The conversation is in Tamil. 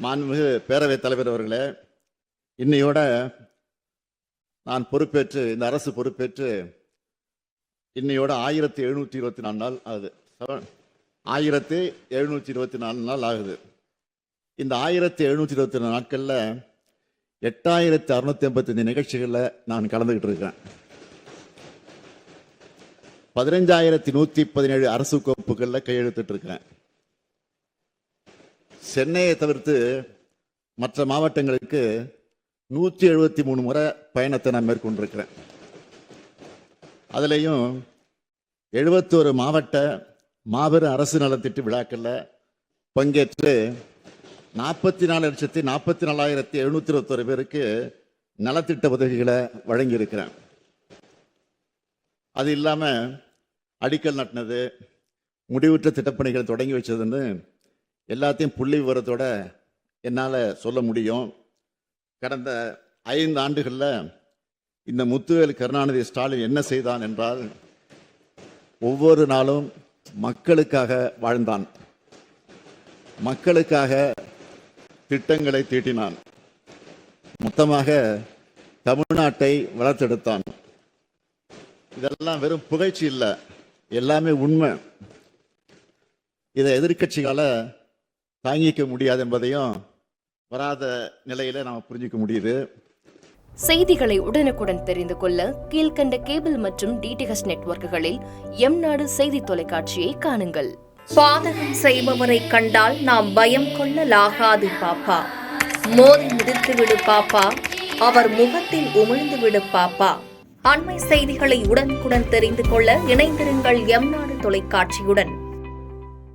மாண்புமிகு பேரவைத் தலைவர் அவர்களே, இன்னையோட நான் பொறுப்பேற்று, இந்த அரசு பொறுப்பேற்று இன்னையோட 1724 நாள் ஆகுது. 1724 நாள் ஆகுது. இந்த 1724 நாட்களில் 8685 நிகழ்ச்சிகளில் நான் கலந்துகிட்டு இருக்கேன். 15117 அரசு கோப்புகளில் கையெழுத்திட்டு இருக்கேன். சென்னையை தவிர்த்து மற்ற மாவட்டங்களுக்கு 173 முறை பயணத்தை நான் மேற்கொண்டிருக்கிறேன். அதுலேயும் 71 மாவட்ட மாபெரும் அரசு நலத்திட்ட விழாக்களில் பங்கேற்று 44,44,721 பேருக்கு நலத்திட்ட உதவிகளை வழங்கியிருக்கிறேன். அது இல்லாமல் அடிக்கல் நட்டினது, முடிவுற்ற திட்டப்பணிகள் தொடங்கி வச்சதுன்னு எல்லாத்தையும் புள்ளி விவரத்தோட என்னால் சொல்ல முடியும். கடந்த 5 ஆண்டுகளில் இந்த முத்துவேல் கருணாநிதி ஸ்டாலின் என்ன செய்தான் என்றால், ஒவ்வொரு நாளும் மக்களுக்காக வாழ்ந்தான், மக்களுக்காக திட்டங்களை தீட்டினான், மொத்தமாக தமிழ்நாட்டை வளர்த்தெடுத்தான். இதெல்லாம் வெறும் புகழ்ச்சி இல்லை, எல்லாமே உண்மை. இதை எதிர்க்கட்சிகளால் தாங்கிக்க முடியாது என்பதையும் வராத நிலையில நாம் புரிஞ்சிக்க முடியுது. செய்திகளை உடனுக்குடன் தெரிந்து கொள்ள கீழ்கண்ட கேபிள் மற்றும் டிடிஎச் நெட்வொர்க்குகளில் எம்நாடு செய்தி தொலைக்காட்சியை காணுங்கள். பாதகம் செய்பவரை கண்டால் நாம் பயம் கொள்ளலாகாது பாப்பா. மோதி மிதித்து விடு பாப்பா, அவர் முகத்தில் உமிழ்ந்து விடு பாப்பா. அண்மை செய்திகளை உடனுக்குடன் தெரிந்து கொள்ள இணைந்திருங்கள் எம்நாடு தொலைக்காட்சியுடன்.